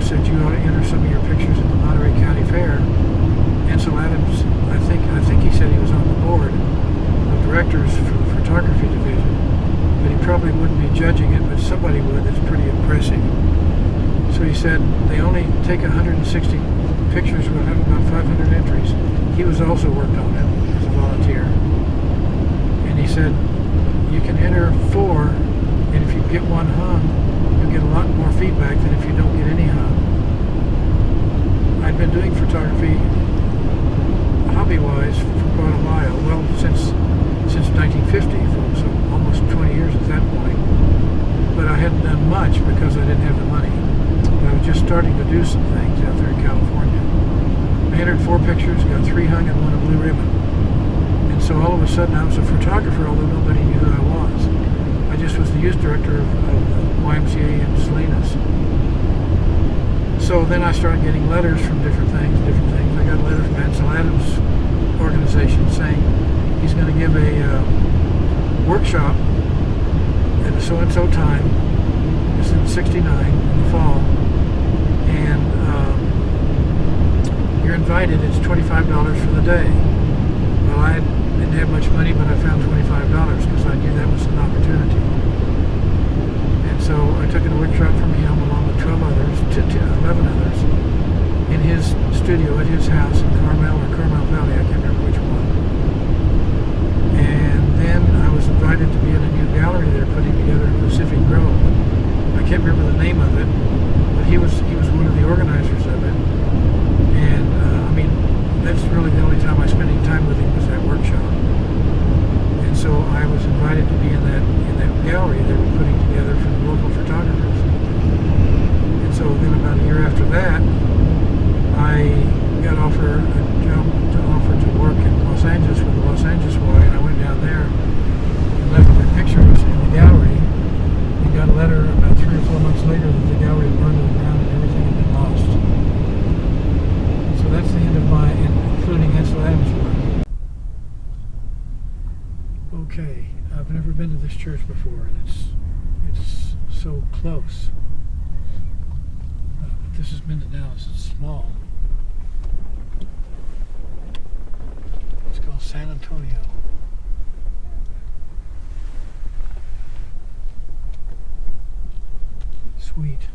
said you ought to enter some of your pictures in the Monterey County Fair. Ansel Adams, I think he said he was on the board of directors for the photography division, but he probably wouldn't be judging it, but somebody would. That's pretty impressive. So he said they only take 160 pictures with about 500 entries. He was also worked on it as a volunteer. And he said, you can enter 4, and if you get one hung, you'll get a lot more feedback than if you don't get any hung. I'd been doing photography hobby-wise for quite a while. Well, since 1950, so almost 20 years at that point. But I hadn't done much because I didn't have the money. I was just starting to do some things out there in California. I entered 4 pictures, got 3 hung and won a blue ribbon. And so all of a sudden I was a photographer, although nobody knew who I was. I just was the youth director of the YMCA in Salinas. So then I started getting letters from different things. I got a letter from Ansel Adams' organization saying he's going to give a workshop at a so-and-so time. It's in '69 in the fall. And you're invited. It's $25 for the day. Well, I didn't have much money, but I found $25 because I knew that was an opportunity. And so I took a workshop from him along with 11 others in his studio at his house in Carmel Valley. I can't remember which one. And then I was invited to be in a new gallery they're putting together in Pacific Grove. I can't remember the name of it, but he was one of the organizers of it. And that's really the only time I spent any time with him was that workshop. And so I was invited to be in that gallery they were putting together for local photographers. And so then about a year after that, I got offered to work in Los Angeles with the Los Angeles Y, and I went down there and left my pictures in the gallery and got a letter about 3 or 4 months later that the gallery had burned to the ground and everything had been lost. So that's the end of my, including Ansel Adams' work. Okay, I've never been to this church before, and it's so close. But this is Mindanao, it's small. It's called San Antonio. Sweet.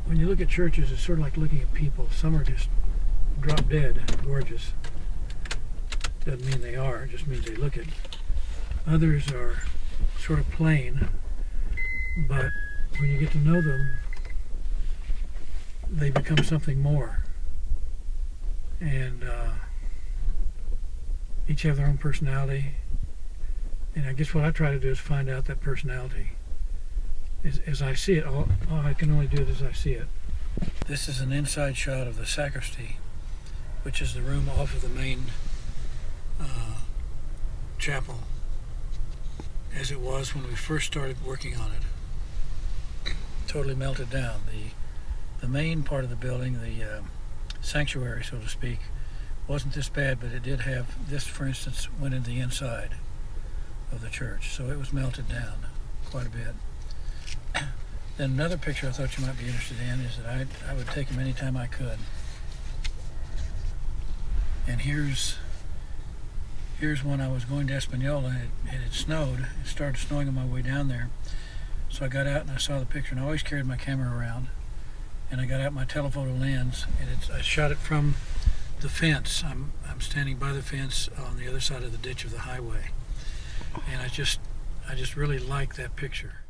When you look at churches, it's sort of like looking at people. Some are just drop dead, gorgeous. Doesn't mean they are, it just means they look it. Others are sort of plain, but when you get to know them, they become something more. And each have their own personality. And I guess what I try to do is find out that personality. As I see it, all I can only do it as I see it. This is an inside shot of the sacristy, which is the room off of the main chapel, as it was when we first started working on it. Totally melted down. The main part of the building, the sanctuary, so to speak, wasn't this bad, but it did have, this for instance went in the inside of the church, so it was melted down quite a bit. Then another picture I thought you might be interested in is that I would take them anytime I could. And here's when I was going to Espanola, and it had snowed. It started snowing on my way down there. So I got out and I saw the picture, and I always carried my camera around. And I got out my telephoto lens, and I shot it from the fence. I'm standing by the fence on the other side of the ditch of the highway. And I just really like that picture.